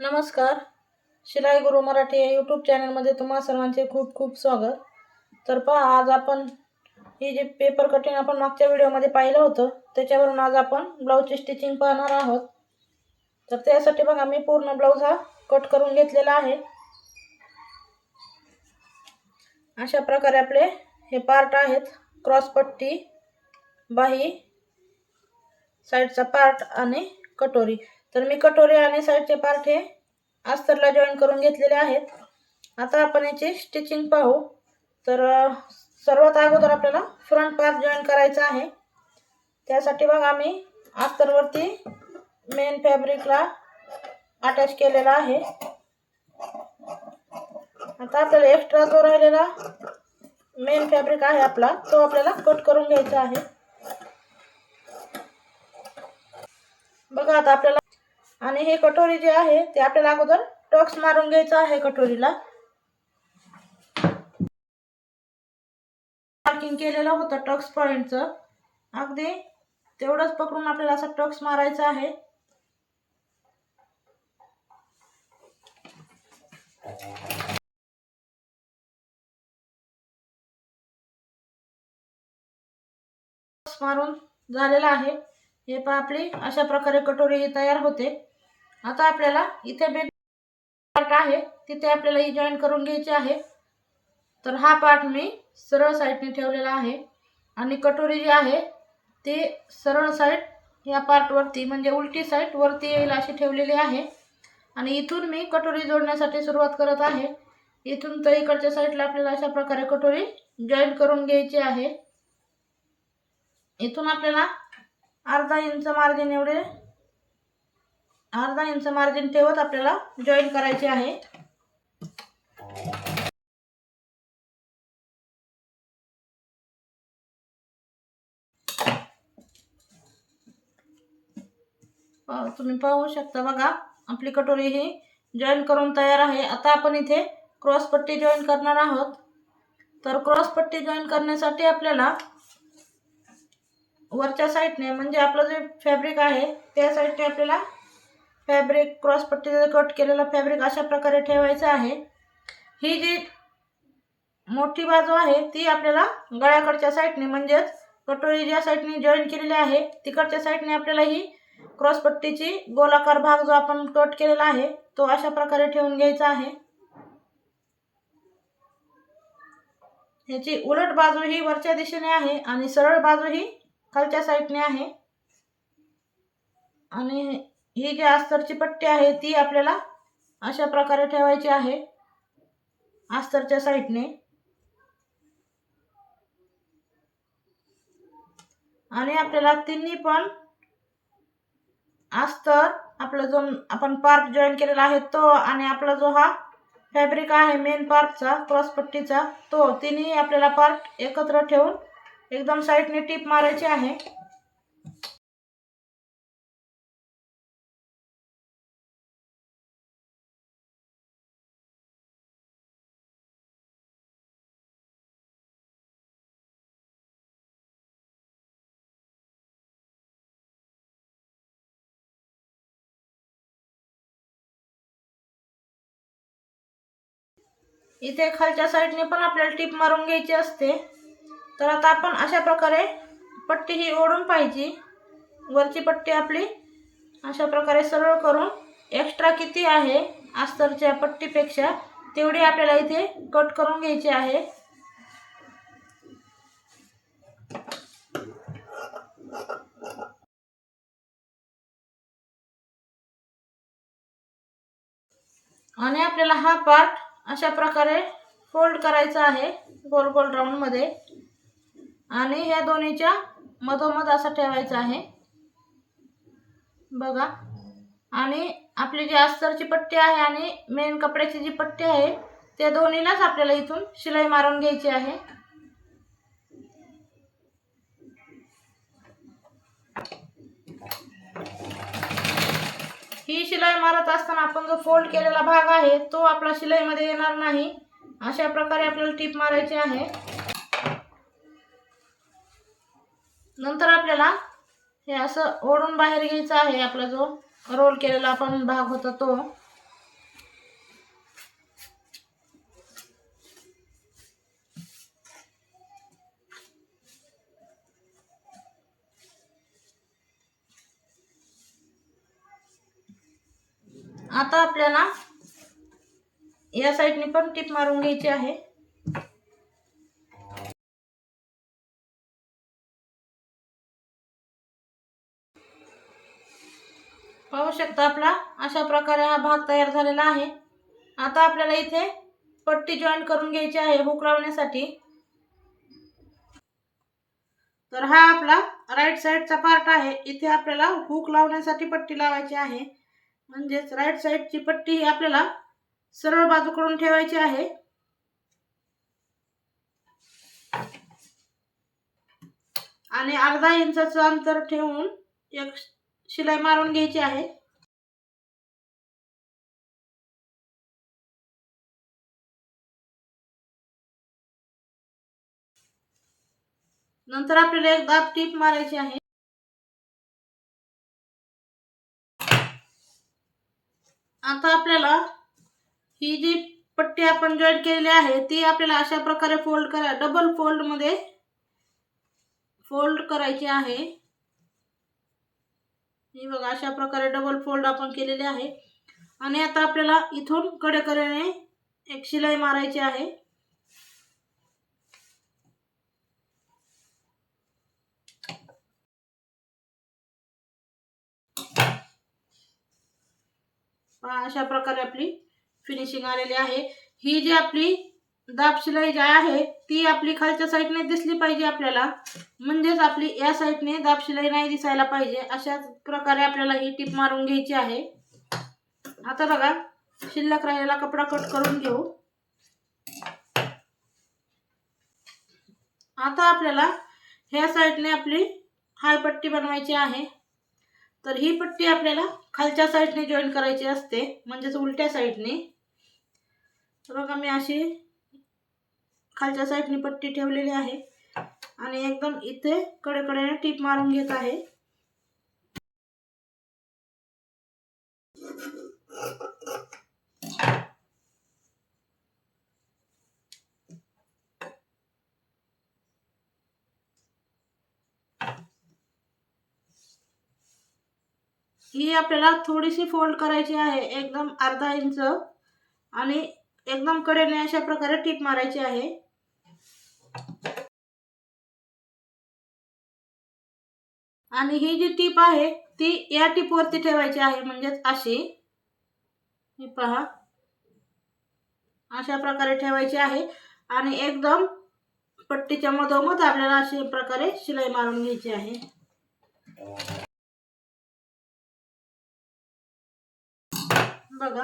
नमस्कार. शिलाई गुरु मराठी या यूट्यूब चॅनलमध्ये तुम्हा सर्वांचे खूप खूप स्वागत. तर पहा, आज आपण ही जे पेपर कटिंग आपण मागच्या व्हिडिओमध्ये पाहिलं होतं त्याच्यावरून आज आपण ब्लाऊजची स्टिचिंग पाहणार आहोत. तर त्यासाठी बघा, मी पूर्ण ब्लाऊज हा कट करून घेतलेला आहे. अशा प्रकारे आपले हे पार्ट आहेत: क्रॉस पट्टी, बाही, साईडचा पार्ट आणि कटोरी. तर मी कटोरी आणि साईडचे पार्ट हे अस्तरला जॉईन करून घेतलेले आहेत. आता आपण याची स्टिचिंग पाहू. तर सर्वात अगोदर आपल्याला फ्रंट पार्ट जॉईन करायचा आहे. त्यासाठी बघा, मी अस्तरवरती मेन फॅब्रिकला अटॅच केलेला आहे. आता आपल्याला एक्स्ट्रा जो राहिलेला मेन फॅब्रिक आहे आपला, तो आपल्याला कट करून घ्यायचा आहे. बघा आता आपल्याला, आणि हे कटोरी जे आहे ते आपल्याला अगोदर टक्स मारून घ्यायचं आहे. कटोरीला मार्किंग केलेलं होतं टक्स पॉइंटचं, अगदी तेवढंच पकडून आपल्याला असा टक्स मारायचा आहे. मारून झालेला आहे. हे पहा, आपली अशा प्रकारे कटोरी तयार होते. आता आपल्याला इथे बेल पार्ट आहे तिथे आपल्याला ही जॉईन करून घ्यायची आहे. तर हा पार्ट मी सरळ साईडने ठेवलेला आहे आणि कटोरी जी आहे ती सरळ साईड या पार्टवरती, म्हणजे उलटी साईड वरती येईल अशी ठेवलेली आहे. आणि इथून मी कटोरी जोडण्यासाठी सुरुवात करत आहे. इथून तर इकडच्या साईडला आपल्याला अशा प्रकारे कटोरी जॉईन करून घ्यायची आहे. इथून आपल्याला अर्धा इंच मार्जिन ठेवत आपल्याला जॉईन करायचे आहे. तुम्ही पाहू शकता, बघा आपली कटोरी ही जॉईन करून तयार आहे. आता आपण इथे क्रॉस पट्टी जॉईन करणार आहोत. तर क्रॉस पट्टी जॉईन करण्यासाठी आपल्याला वरच्या साईडने, म्हणजे आपलं जे फॅब्रिक आहे त्या साईडने आपल्याला फॅब्रिक, क्रॉस पट्टीचा कट केलेला फॅब्रिक अशा प्रकारे ठेवायचं आहे. ही जी मोठी बाजू आहे ती आपल्याला गळ्याकडच्या साईडने, म्हणजेच कटोरी ज्या साईडने जॉईन केलेली आहे तिकडच्या साईडने आपल्याला ही क्रॉस पट्टीची गोलाकार भाग जो आपण कट केलेला आहे तो अशा प्रकारे ठेवून घ्यायचा आहे. याची उलट बाजू ही वरच्या दिशेने आहे आणि सरळ बाजू ही खालच्या साईडने आहे. आणि ही जी अस्तरची पट्टी आहे ती आपल्याला अशा प्रकारे ठेवायची आहे अस्तरच्या साईडने. आणि आपल्याला तिन्ही पण अस्तर, आपला जो आपण पार्ट जॉईन केलेला आहे तो, आणि आपला जो हा फॅब्रिक आहे मेन पार्टचा क्रॉस पट्टीचा, तो तिन्ही आपल्याला पार्ट एकत्र ठेवून एकदम साईडने टिप मारायची आहे. इथे खालच्या साईडने पण आपल्याला टिप मारून घ्यायची असते. तर आता आपण अशा प्रकारे पट्टी ही ओढून पाहिजे. वरची पट्टी आपली अशा प्रकारे सरळ करून एक्स्ट्रा किती आहे अस्तरच्या पट्टीपेक्षा तेवढी आपल्याला इथे कट करून घ्यायची आहे. आणि आपल्याला हा पार्ट अशा प्रकारे फोल्ड करायचा आहे गोल गोल राऊंड मध्ये, आणि ह्या दोन्हीच्या मधोमध असा ठेवायचा आहे. बघा, आणि आपली जी अस्तरची पट्टी आहे आणि मेन कपड्याची जी पट्टी आहे त्या दोन्हीलाच आपल्याला इथून शिलाई मारून घ्यायची आहे. ही शिलाई मारत असताना आपण जो फोल्ड केलेला भाग आहे तो आपला शिलाईमध्ये येणार नाही. अशा प्रकारे आपल्याला टिप मारायची आहे. नंतर आपल्याला हे असं ओढून बाहेर घ्यायचं आहे. आपला जो रोल केलेला आपण भाग होता तो, आता आपल्याला या साईडने पण टिप मारून घ्यायची आहे. पाहू शकता आपला अशा प्रकारे हा भाग तयार झालेला आहे. आता आपल्याला इथे पट्टी जॉईन करून घ्यायची आहे हुक लावण्यासाठी. तर हा आपला राईट साईडचा पार्ट आहे. इथे आपल्याला हुक लावण्यासाठी पट्टी लावायची आहे. म्हणजेच राईट साईडची पट्टी ही आपल्याला सरळ बाजूकडून ठेवायची आहे. आणि अर्धा इंचाचं अंतर ठेवून एक शिलाई मारून घ्यायची आहे. नंतर आपल्याला एक दाब टीप मारायची आहे. आता आपल्याला ही जी पट्टी आपण जॉईन केलेली आहे ती आपल्याला अशा प्रकारे डबल फोल्ड मध्ये फोल्ड करायची आहे. हे बघा अशा प्रकारे डबल फोल्ड आपण केलेले आहे. आणि आता आपल्याला इथून कडेकडेने एक शिलाई मारायची आहे. अशा प्रकारे आपली फिनिशिंग आलेली आहे. ही जी आपली दाब शिलाई जी आहे ती आपली खालच्या साईडने दिसली पाहिजे आपल्याला. म्हणजेच आपली या साईडने दाब शिलाई नाही दिसायला पाहिजे. अशाच प्रकारे आपल्याला ही टिप मारून घ्यायची आहे. आता बघा शिल्लक राहिलेला कपडा कट करून घेऊ. आता आपल्याला ह्या साईडने आपली हाय पट्टी बनवायची आहे. तर ही पट्टी आपल्याला खालच्या साईडने जॉईन करायची असते, म्हणजेच उलट्या साईडने. बघा मी अशी खालच्या साईडने पट्टी ठेवलेली आहे आणि एकदम इथे कडेकडेने टिप मारून घेत आहे. ही आपल्याला थोडीशी फोल्ड करायची आहे, एकदम अर्धा इंच, आणि एकदम कडेने अशा प्रकारे टिप मारायची आहे. आणि ही जी टिप आहे ती या टिप वरती ठेवायची आहे, म्हणजेच अशी हे पहा अशा प्रकारे ठेवायची आहे. आणि एकदम पट्टीच्या मधोमध आपल्याला अशा प्रकारे शिलाई मारून घ्यायची आहे. बघा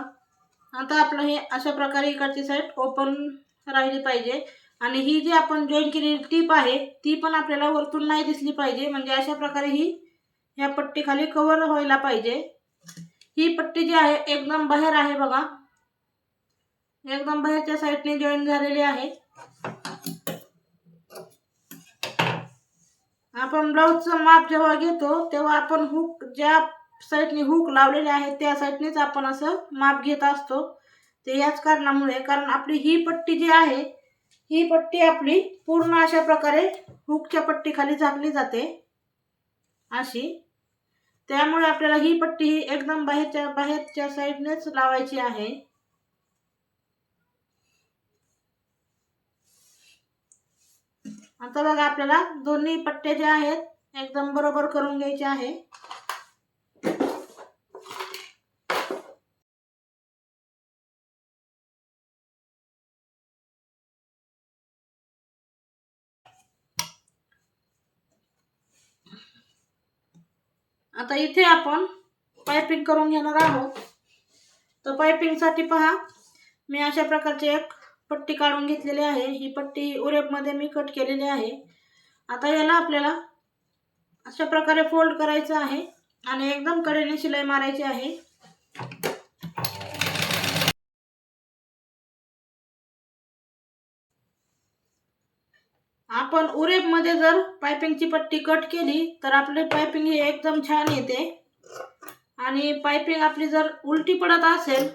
आता आपलं हे अशा प्रकारे इकडची साईड ओपन राहिली पाहिजे. आणि ही जी आपण जॉईन केलेली टिप आहे ती पण आपल्याला वरतून नाही दिसली पाहिजे. म्हणजे अशा प्रकारे ही या पट्टी खाली कव्हर व्हायला पाहिजे. ही पट्टी जी आहे एकदम बाहेर आहे बघा, एकदम बाहेरच्या साईडने जॉईन झालेली आहे. आपण ब्लाऊजचं माप जेव्हा घेतो तेव्हा आपण हुक ज्या साईडने हुक लावलेले आहे त्या साईडनेच आपण असं माप घेत असतो. ते याच कारणामुळे, कारण आपली ही पट्टी जी आहे ही पट्टी आपली पूर्ण अशा प्रकारे हुकच्या पट्टी खाली झाकली जाते अशी. त्यामुळे आपल्याला ही पट्टी एकदम बाहेरच्या साईडनेच लावायची आहे. आता बघा आपल्याला दोन्ही पट्ट्या ज्या आहेत एकदम बरोबर करून घ्यायचे आहे. आता इथे आपण पाइपिंग करून घेणार आहोत. तर पाइपिंगसाठी पहा मी अशा प्रकारची एक पट्टी काढून घेतलेली आहे. ही पट्टी उरेपमध्ये मी कट केलेली आहे. आता याला आपल्याला अशा प्रकारे फोल्ड करायचं आहे आणि एकदम कडेने शिलाई मारायची आहे. आपण उरेपमध्ये जर पाइपिंगची पट्टी कट केली तर आपली पाइपिंग ही एकदम छान येते. आणि पाइपिंग आपली जर उलटी पडत असेल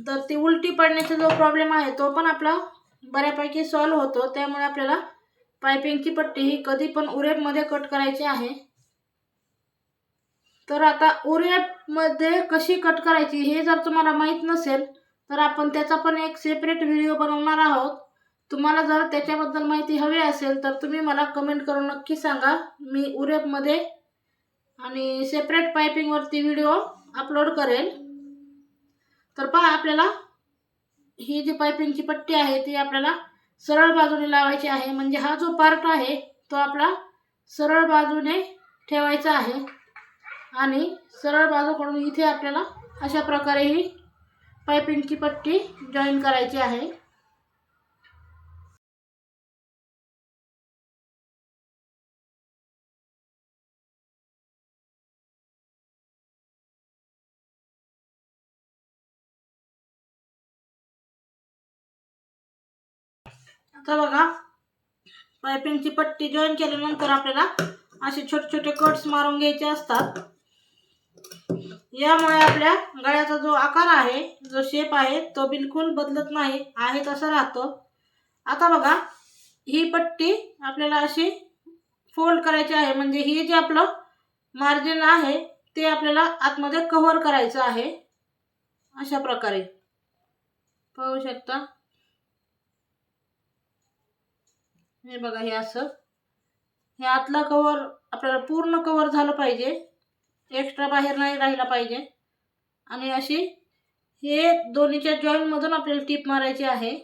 तर ती उलटी पडण्याचा जो प्रॉब्लेम आहे तो पण आपला बऱ्यापैकी सॉल्व्ह होतो. त्यामुळे आपल्याला पाइपिंगची पट्टी ही कधी पण उरेपमध्ये कट करायची आहे. तर आता उरेमध्ये कशी कट करायची हे जर तुम्हाला माहीत नसेल तर आपण त्याचा पण एक सेपरेट व्हिडिओ बनवणार आहोत. तुम्हाला जर त्याच्याबद्दल माहिती हवी असेल तर तुम्ही मला कमेंट करून नक्की सांगा. मी उरेमध्ये आणि सेपरेट पायपिंगवरती व्हिडिओ अपलोड करेल. तर पहा, आपल्याला ही जी पायपिंगची पट्टी आहे ती आपल्याला सरळ बाजूने लावायची आहे. म्हणजे हा जो पार्ट आहे तो आपला सरळ बाजूने ठेवायचा आहे आणि सरळ बाजूकडून इथे आपल्याला अशा प्रकारे ही पायपिंगची पट्टी जॉईन करायची आहे. आता बघा, पायपिंगची पट्टी जॉईन केल्यानंतर आपल्याला असे छोटे छोटे कट्स मारून घ्यायचे असतात. यामुळे आपल्या गळ्याचा जो आकार आहे, जो शेप आहे तो बिलकुल बदलत नाही, आहे तसा राहतो. आता बघा, ही पट्टी आपल्याला अशी फोल्ड करायची आहे. म्हणजे ही जे आपलं मार्जिन आहे ते आपल्याला आतमध्ये कव्हर करायचं आहे. अशा प्रकारे पाहू शकता. हे बघा, हे असं हे आतला कव्हर आपल्याला पूर्ण कव्हर झालं पाहिजे, एक्स्ट्रा बाहेर नाही राहिला पाहिजे. आणि अशी हे दोन्हीच्या जॉईंट मधून आपल्याला टीप मारायची आहे.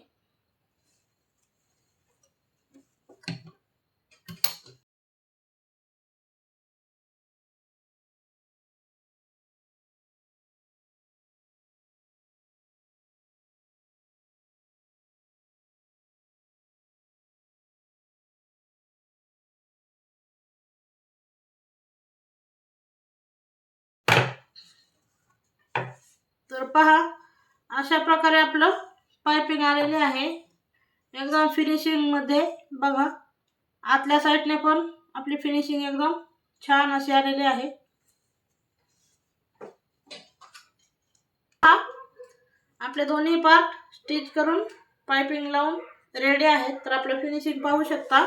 तर पहा, अशा प्रकारे आपलं पायपिंग आलेले आहे एकदम फिनिशिंग मध्ये. बघा, आतल्या साईडने पण आपली फिनिशिंग एकदम छान अशी आलेली आहे. आपले दोन्ही पार्ट स्टिच करून पायपिंग लावून रेडी आहेत. तर आपलं फिनिशिंग पाहू शकता.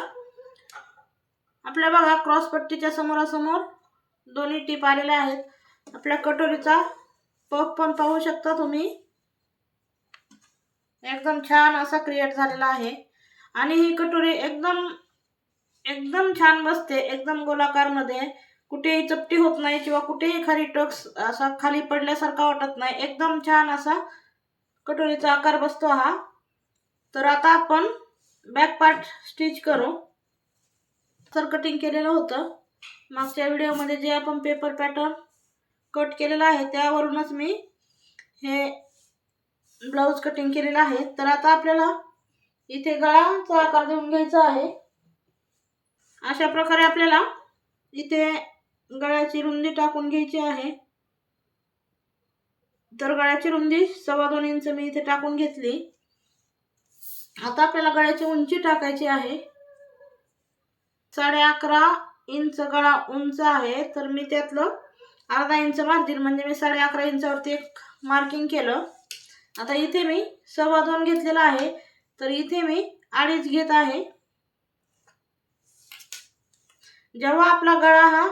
आपल्या बघा, क्रॉस पट्टीच्या समोरासमोर दोन्ही टीप आलेल्या आहेत. आपल्या कटोरीचा पफ पण पाहू शकता तुम्ही, एकदम छान असा क्रिएट झालेला आहे. आणि ही कटोरी एकदम एकदम छान बसते, एकदम गोलाकार मध्ये, कुठेही चपटी होत नाही किंवा कुठेही खाली टक्स असा खाली पडल्यासारखा वाटत नाही. एकदम छान असा कटोरीचा आकार बसतो हा. तर आता आपण बॅक पार्ट स्टिच करू. तर कटिंग केलेलं होतं मागच्या व्हिडिओमध्ये, जे आपण पेपर पॅटर्न कट केलेला आहे त्यावरूनच मी हे ब्लाउज कटिंग केलेलं आहे. तर आता आपल्याला इथे गळाचा आकार देऊन घ्यायचा आहे. अशा प्रकारे आपल्याला इथे गळ्याची रुंदी टाकून घ्यायची आहे. तर गळ्याची रुंदी 2.25 इंच मी इथे टाकून घेतली. आता आपल्याला गळ्याची उंची टाकायची आहे. 11.5 इंच गळा उंच आहे, तर मी त्यातलं अर्धा इंच मार्जिन म्हणजे मी 11.5 इंचावरती एक मार्किंग केलं. आता इथे मी 2.25 घेतलेला आहे, तर इथे मी 2.5 घेत आहे. जेव्हा आपला गळा हा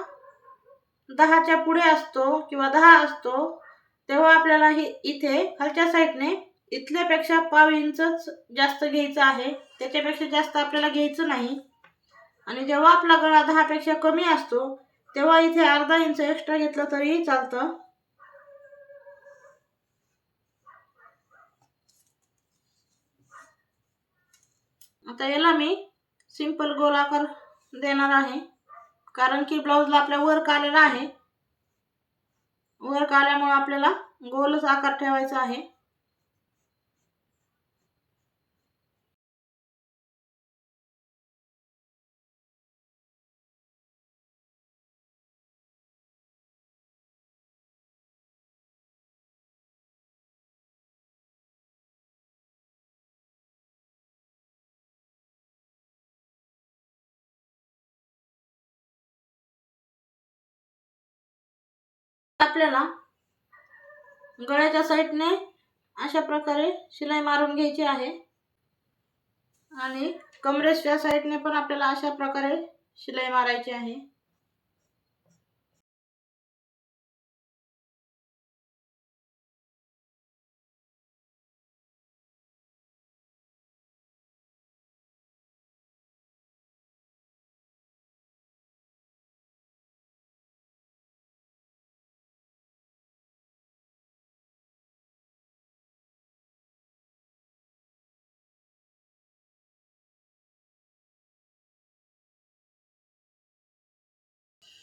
10च्या पुढे असतो किंवा 10 असतो तेव्हा आपल्याला इथे खालच्या साईडने इथल्यापेक्षा 1/2 इंचच जास्त घ्यायचं आहे, त्याच्यापेक्षा जास्त आपल्याला घ्यायचं नाही. आणि जेव्हा आपला गळा 10 पेक्षा कमी असतो तेव्हा इथे अर्धा इंच एक्स्ट्रा घेतलं तरी चालतं. आता याला मी सिंपल गोल आकार देणार आहे, कारण की ब्लाउजला आपल्या वर्क आलेला आहे. वर्क आल्यामुळे आपल्याला गोलच आकार ठेवायचा आहे. आपल्याला गळ्याच्या साईडने अशा प्रकारे शिलाई मारून घ्यायची आहे आणि कमरेच्या साईडने पण आपल्याला अशा प्रकारे शिलाई मारायची आहे.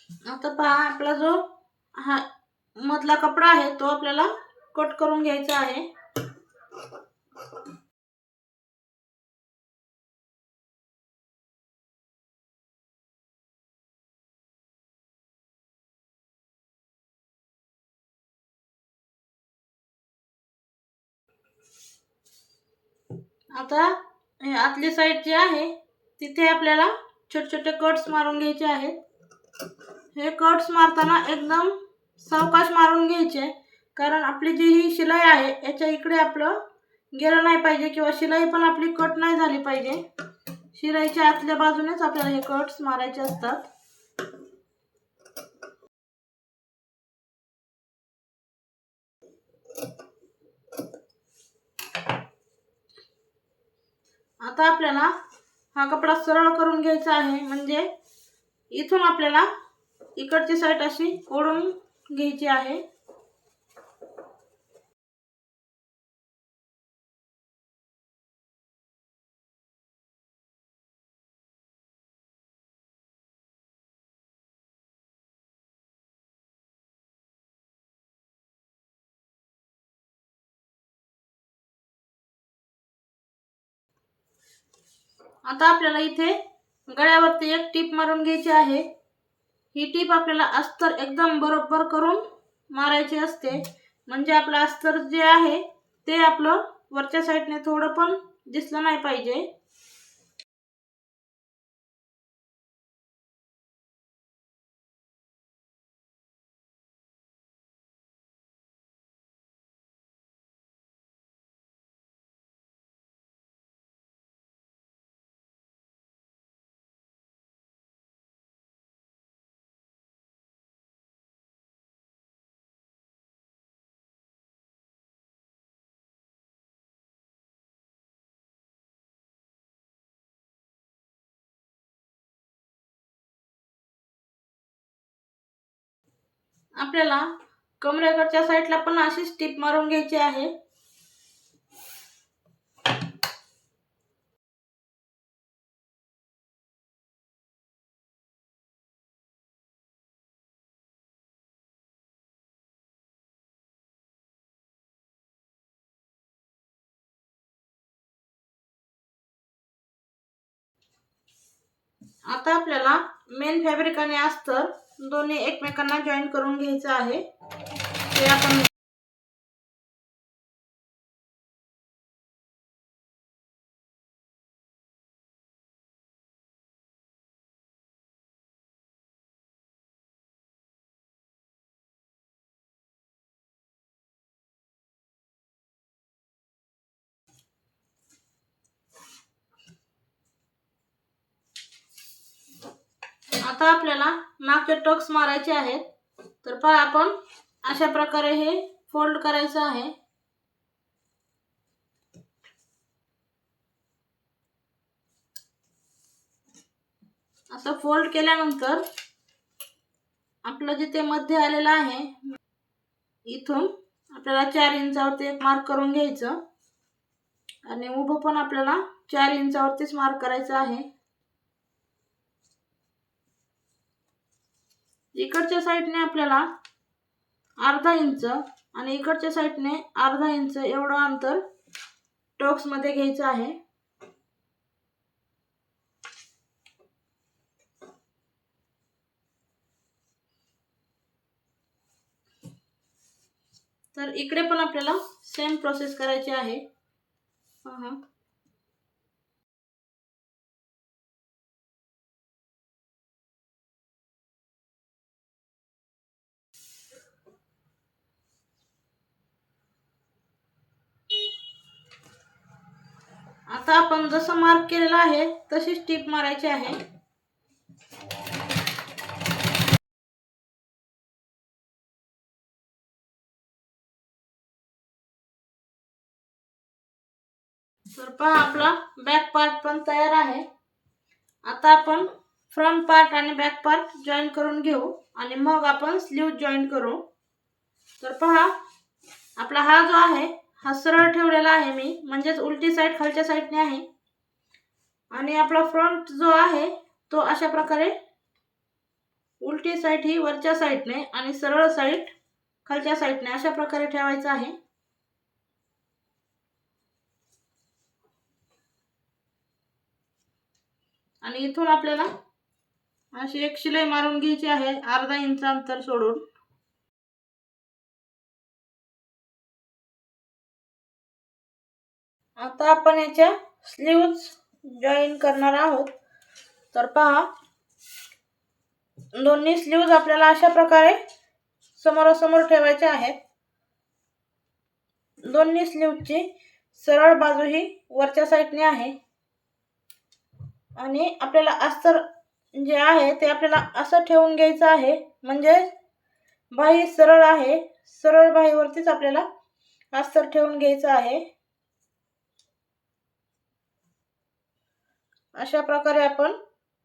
आता पहा आपला जो हा मधला कपडा आहे तो आपल्याला कट करून घ्यायचा आहे. आता हे आतली साईड जी आहे तिथे आपल्याला छोटे छोटे कट्स मारून घ्यायचे आहेत. हे कट्स मारताना एकदम सावकाश मारून घ्यायचे, कारण आपली जी ही शिलाई आहे याच्या इकडे आपलं गेलं नाही पाहिजे किंवा शिलाई पण आपली कट नाही झाली पाहिजे. शिलाईच्या आतल्या बाजूनेच आपल्याला हे कट्स मारायचे असतात. आता आपल्याला हा कपडा सरळ करून घ्यायचा आहे, म्हणजे इथून आपल्याला इकडची साईड अशी ओढून घ्यायची आहे. आता आपल्याला इथे गळ्यावरती एक टीप मारून घ्यायची आहे. ही टीप आपल्याला अस्तर एकदम बरोबर करून मारायची असते, म्हणजे आपलं अस्तर जे आहे ते आपलं वरच्या साईडने थोडं पण दिसलं नाही पाहिजे. आपल्याला कमरेकडच्या साईडला पण अशीच टीप मारून घ्यायची आहे. आता आपल्याला मेन फॅब्रिक आणि अस्तर दोन्ही एकमेकांना जॉईन करून घ्यायचं आहे. ते आपण आता आपल्याला मागचे टक्स मारायचे आहेत. तर पहा आपण अशा प्रकारे हे फोल्ड करायचं आहे. असं फोल्ड केल्यानंतर आपलं जिथे मध्य आलेलं आहे इथून आपल्याला 4 इंचावरती एक मार्क करून घ्यायचं आणि उभं पण आपल्याला 4 इंचावरतीच मार्क करायचं आहे. इकडच्या साईडने आपल्याला अर्धा इंच आणि इकडच्या साईडने अर्धा इंच एवढं अंतर टॉक्स मध्ये घ्यायचं आहे. तर इकडे पण आपल्याला सेम प्रोसेस करायची आहे. आता आपण जसं मार्क केलेलं आहे तशीच टीप मारायची आहे. तर पहा आपला बॅक पार्ट पण तयार आहे. आता आपण फ्रंट पार्ट आणि बॅक पार्ट जॉईन करून घेऊ आणि मग आपण स्लीव जॉईन करू. तर पहा आपला हा जो आहे हा सरळ ठेवलेला आहे मी, म्हणजेच उलटी साईड खालच्या साईडने आहे आणि आपला फ्रंट जो आहे तो अशा प्रकारे उलटी साईड ही वरच्या साईडने आणि सरळ साईड खालच्या साईडने अशा प्रकारे ठेवायचं आहे. आणि इथून आपल्याला अशी एक शिलाई मारून घ्यायची आहे अर्धा इंच अंतर सोडून. आता आपण याच्या स्लीव्ज जॉईन करणार आहोत. तर पहा, दोन्ही स्लीव्ज आपल्याला अशा प्रकारे समोरासमोर ठेवायचे आहेत. दोन्ही स्लीव्जची सरळ बाजू ही वरच्या साईडने आहे आणि आपल्याला अस्तर जे आहे ते आपल्याला असं ठेवून घ्यायचं आहे, म्हणजे बाही सरळ आहे. सरळ बाहीवरतीच आपल्याला अस्तर ठेवून घ्यायचं आहे. अशा प्रकारे आपण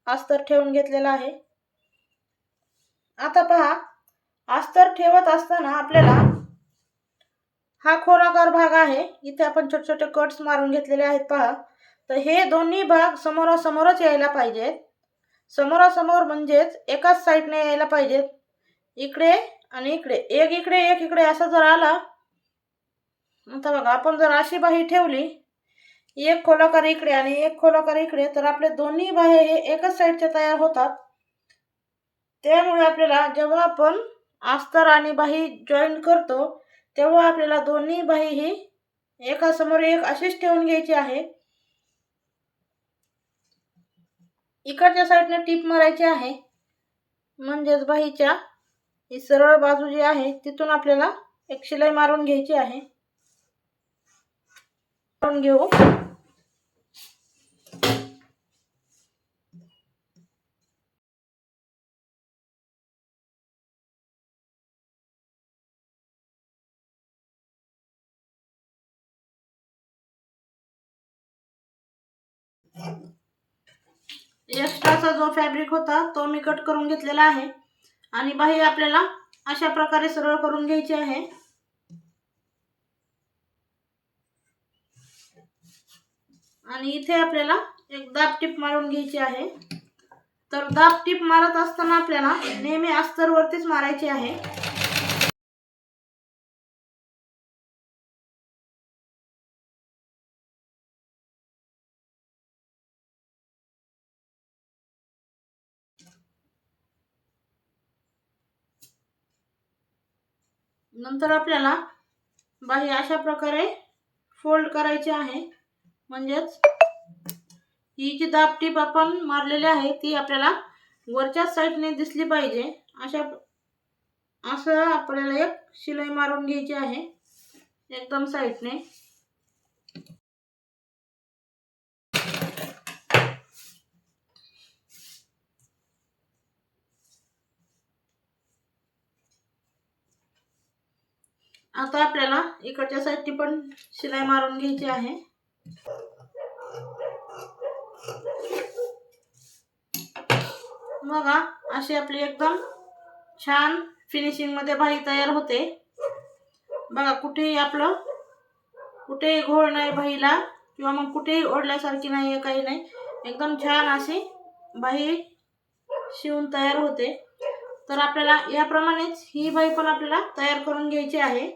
अस्तर ठेवून घेतलेला आहे. आता पहा, अस्तर ठेवत असताना आपल्याला हा खोलाकार भाग आहे, इथे आपण छोटे छोटे कट्स मारून घेतलेले आहेत पहा. तर हे दोन्ही भाग समोरासमोरच यायला पाहिजेत. समोरासमोर म्हणजेच एकाच साईडने यायला पाहिजेत. इकडे आणि इकडे, एक इकडे असा जर आला, आता बघा आपण जर अशी बाही ठेवली, एक खोलाकार इकडे आणि एक खोलाकार इकडे, तर आपले दोन्ही बाह्या हे एकाच साईडचे तयार होतात. त्यामुळे आपल्याला जेव्हा आपण अस्तर आणि बाही जॉईन करतो तेव्हा आपल्याला दोन्ही बाही ही एकासमोर एक अशीच ठेवून घ्यायची आहे. इकडच्या साईडने टीप मारायची आहे, म्हणजेच बाहीच्या ही सरळ बाजू जी आहे तिथून आपल्याला एक शिलाई मारून घ्यायची आहे. मारून घेऊ. एक्स्ट्राचा जो फॅब्रिक होता तो मी कट करून घेतलेला आहे आणि बाही आपल्याला अशा प्रकारे सरळ करून घ्यायची आहे. आणि इथे आपल्याला एक दाब टीप मारून घ्यायची आहे. तर दाब टीप मारत असताना आपल्याला नेहमी अस्तर वरतीच मारायची आहे. नंतर आपल्याला बाही अशा प्रकारे फोल्ड करायची आहे, म्हणजेच ही जी दाब टीप आपण मारलेली आहे ती आपल्याला वरच्या साईडने दिसली पाहिजे. असं आपल्याला एक शिलाई मारून घ्यायची आहे एकदम साईडने. आता आपल्याला इकडच्या साईडची पण शिलाई मारून घ्यायची आहे. बघा, अशी आपली एकदम छान फिनिशिंग मध्ये बाही तयार होते. बघा, कुठेही घोळ नाही बाहीला, किंवा मग कुठेही ओढल्यासारखी नाही, काही नाही. एकदम छान अशी बाही शिवून तयार होते. तर आपल्याला याप्रमाणेच ही बाही पण आपल्याला तयार करून घ्यायची आहे.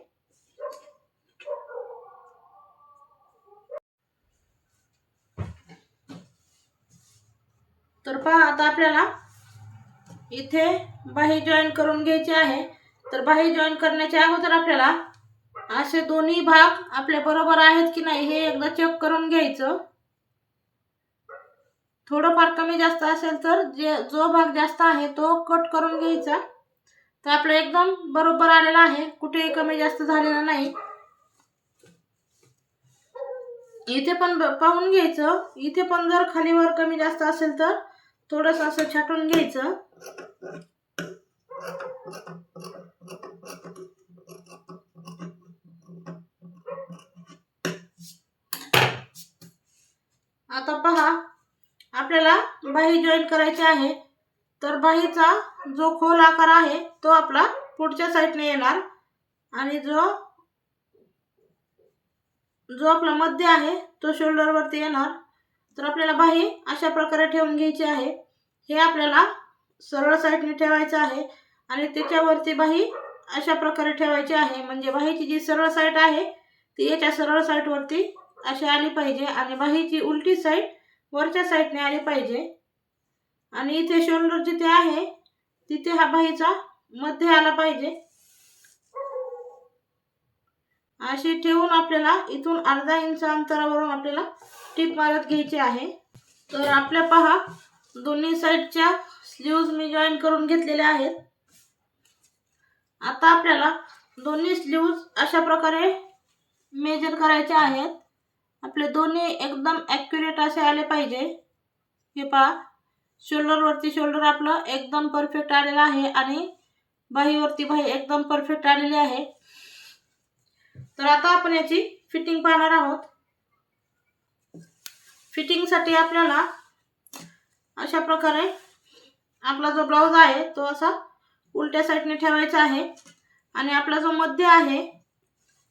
तर पहा, आता आपल्याला इथे बाही जॉईन करून घ्यायची आहे. तर बाही जॉईन करण्याच्या अगोदर आपल्याला असे दोन्ही भाग आपले बरोबर आहेत की नाही हे एकदा चेक करून घ्यायचं. थोडंफार कमी जास्त असेल तर जो भाग जास्त आहे तो कट करून घ्यायचा. तर आपलं एकदम बरोबर आलेला आहे, कुठेही कमी जास्त झालेला नाही. इथे पण पाहून घ्यायचं. इथे पण जर खालीवर कमी जास्त असेल तर थोडस असं छाटून घ्यायचं. आता पहा, आपल्याला बाही जॉईन करायची आहे. तर बाहीचा जो खोल आकार आहे तो आपला पुढच्या साईडने येणार आणि जो आपला मध्य आहे तो शोल्डर वरती येणार. तर आपल्याला बाही अशा प्रकारे ठेवून घ्यायची आहे. हे आपल्याला सरळ साईडने ठेवायचं आहे आणि त्याच्यावरती बाही अशा प्रकारे ठेवायची आहे. म्हणजे बाहीची जी सरळ साईड आहे ती याच्या सरळ साईडवरती अशी आली पाहिजे आणि बाहीची उलटी साईड वरच्या साईडने आली पाहिजे. आणि इथे शोल्डर जिथे आहे तिथे हा बाहीचा मध्ये आला पाहिजे. अशी ठेवून आपल्याला इथून अर्धा इंच अंतरावरून आपल्याला टिप मारत घ्यायची आहे. तर आपल्या पहा दोन्ही साईडच्या स्लीव्ज मी जॉईन करून घेतलेल्या आहेत. आता आपल्याला दोन्ही स्लीव्ज अशा प्रकारे मेजर करायचे आहेत. आपले दोन्ही एकदम ॲक्युरेट असे आले पाहिजे. हे पहा शोल्डरवरती शोल्डर आपलं एकदम परफेक्ट आलेलं आहे आणि बाहीवरती बाही एकदम परफेक्ट आलेली आहे. तर आता आपण याची फिटिंग पाहणार आहोत. फिटिंगसाठी आपल्याला अशा प्रकारे आपला जो ब्लाउज आहे तो असा उलट्या साईडने ठेवायचा आहे आणि आपला जो मध्य आहे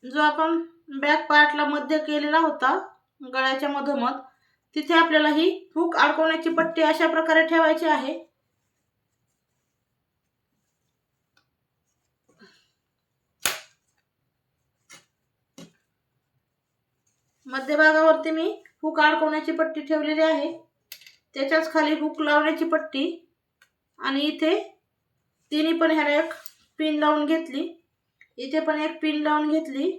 जो आपण बॅक पार्टला मध्य केलेला होता गळ्याच्या मधोमध तिथे आपल्याला ही हुक अडकवण्याची पट्टी अशा प्रकारे ठेवायची आहे. मध्यभागावरती मी हुक अडकवण्याची पट्टी ठेवलेली आहे. त्याच्याच खाली हुक लावण्याची पट्टी आणि इथे तिन्ही पण ह्याला एक पिन लावून घेतली. इथे पण एक पिन लावून घेतली.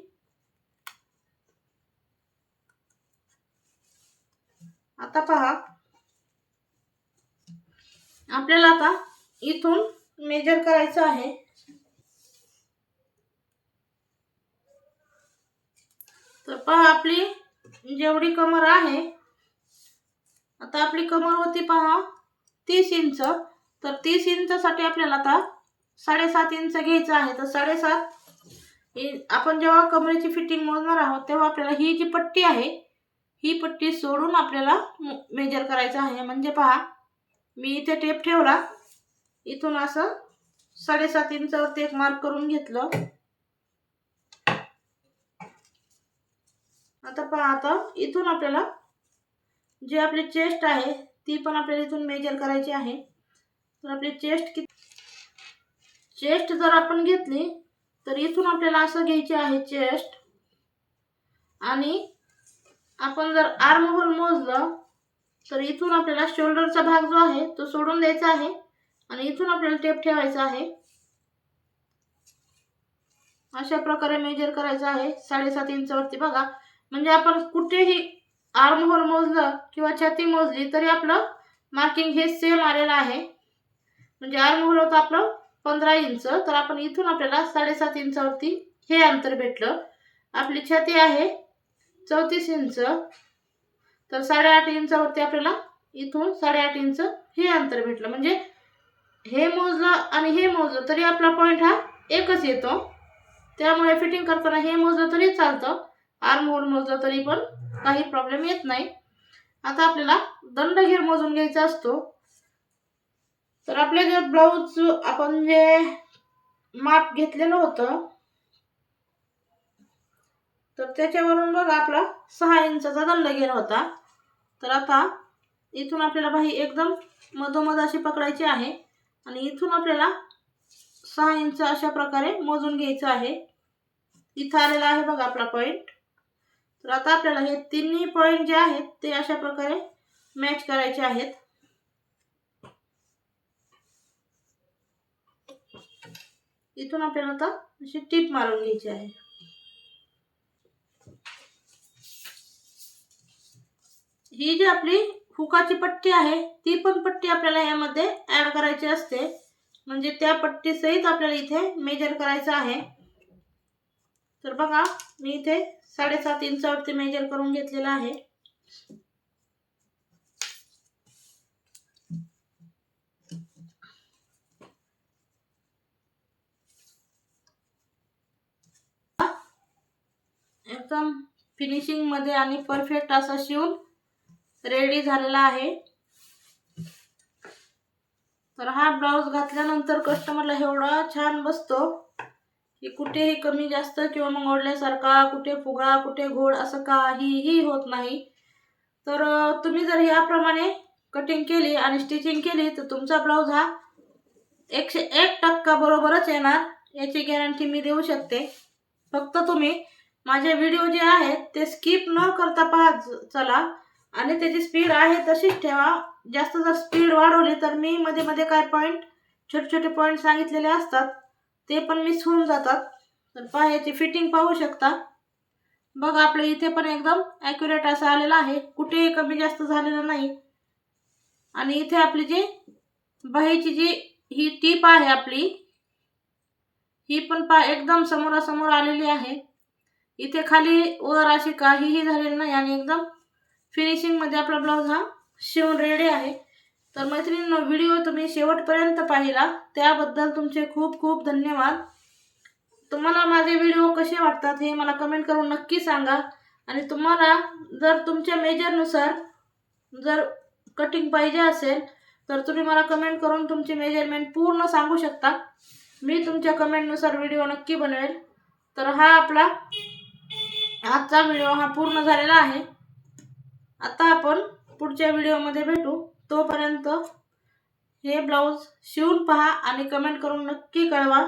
आता पहा आपल्याला आता इथून मेजर करायचं आहे. तर पहा आपली जेवढी कमर आहे आता आपली कमर होती पहा 30 इंच. तर 30 इंचासाठी आपल्याला आता 7.5 इंच घ्यायचं आहे. तर 7.5 आपण जेव्हा कमरेची फिटिंग मोजणार आहोत तेव्हा आपल्याला ही जी पट्टी आहे ही पट्टी सोडून आपल्याला मेजर करायचं आहे. म्हणजे पहा मी इथे टेप ठेवला इथून असं 7.5 इंचावरती एक मार्क करून घेतलं. आता पहा आता इथून आपल्याला जे आपली चेस्ट आहे ती पण आपल्याला इथून मेजर करायची आहे. तर आपली चेस्ट जर आपण घेतली तर इथून आपल्याला असं घ्यायची आहे चेस्ट आणि आपण जर आर्म होल मोजलं तर इथून आपल्याला शोल्डरचा भाग जो आहे तो सोडून द्यायचा आहे आणि इथून आपल्याला टेप ठेवायचा आहे. अशा प्रकारे मेजर करायचं आहे 7.5 इंचावरती. बघा म्हणजे आपण कुठेही आर्म होल मोजलं किंवा छाती मोजली तरी आपलं मार्किंग हे सेम आलेलं आहे. म्हणजे आर्म होल होतं आपलं 15 इंच तर आपण इथून आपल्याला 7.5 इंचावरती हे अंतर भेटलं. आपली छाती आहे 34 इंच तर 8.5 इंचावरती आपल्याला इथून 8.5 इंच हे अंतर भेटलं. म्हणजे हे मोजलं आणि हे मोजलं तरी आपला पॉईंट हा एकच येतो. त्यामुळे फिटिंग करताना हे मोजलं तरी चालतं आर्म होल मोजलं तरी पण काही प्रॉब्लेम येत नाही. आता आपल्याला दंडघेर मोजून घ्यायचा असतो. तर आपले जे ब्लाऊज आपण जे माप घेतलेलं होतं तर त्याच्यावरून बघा आपला 6 इंचाचा दंडघेर होता. तर आता इथून आपल्याला बाही एकदम मधोमध अशी पकडायची आहे आणि इथून आपल्याला 6 इंच अशा प्रकारे मोजून घ्यायचं आहे. इथं आलेला आहे बघा आपला पॉईंट. तर आता आपल्याला हे तिन्ही पॉईंट जे आहेत ते अशा प्रकारे मॅच करायचे आहेत. इथून आपल्याला आता अशी टिप मारून घ्यायची आहे. ही जी आपली हुकाची पट्टी आहे ती पण पट्टी आपल्याला यामध्ये ऍड करायची असते. म्हणजे त्या पट्टी सहित आपल्याला इथे मेजर करायचं आहे. तर बघा मी इथे 7.5 इंचावरती मेजर करून घेतलेला आहे. एकदम फिनिशिंग मध्ये आणि परफेक्ट असा शिवून रेडी झालेला आहे. तर हा ब्लाउज घातल्यानंतर कस्टमरला एवढा छान बसतो की कुठेही कमी जास्त किंवा मग ओढल्यासारखा कुठे फुगा कुठे घोड असं काहीही होत नाही. तर तुम्ही जर याप्रमाणे कटिंग केली आणि स्टिचिंग केली तर तुमचा ब्लाउज हा 101% बरोबरच येणार याची गॅरंटी मी देऊ शकते. फक्त तुम्ही माझे व्हिडिओ जे आहेत ते स्किप न करता चला आणि त्याची स्पीड आहे तशीच ठेवा. जास्त जर स्पीड वाढवली तर मी मध्ये मध्ये काय पॉईंट छोटे छोटे पॉईंट सांगितलेले असतात ते पण मिस होऊन जातात. तर पहा याची फिटिंग पाहू शकता. बघा आपल्या इथे पण एकदम ॲक्युरेट असं आलेलं आहे, कुठेही कमी जास्त झालेलं नाही. आणि इथे आपली जी बाहीची जी ही टीप आहे आपली, ही पण एकदम समोरासमोर आलेली आहे. इथे खाली वर अशी काहीही झालेली नाही आणि एकदम फिनिशिंगमध्ये आपला ब्लाऊज हा शिवून रेडी आहे. तर मैत्रिणींनो, व्हिडिओ तुम्ही शेवटपर्यंत पाहिला त्याबद्दल तुमचे खूप खूप धन्यवाद. तुम्हाला माझे व्हिडिओ कसे वाटतात हे मला कमेंट करून नक्की सांगा. आणि तुम्हाला जर तुमच्या मेजरनुसार जर कटिंग पाहिजे असेल तर तुम्ही मला कमेंट करून तुमचे मेजरमेंट पूर्ण सांगू शकता. मी तुमच्या कमेंटनुसार व्हिडिओ नक्की बनवेल. तर हा आपला आजचा व्हिडिओ हा पूर्ण झालेला आहे. आता आपण पुढच्या व्हिडिओमध्ये भेटू. तोपर्यंत हे ब्लाऊज शिवून पहा आणि कमेंट करून नक्की कळवा.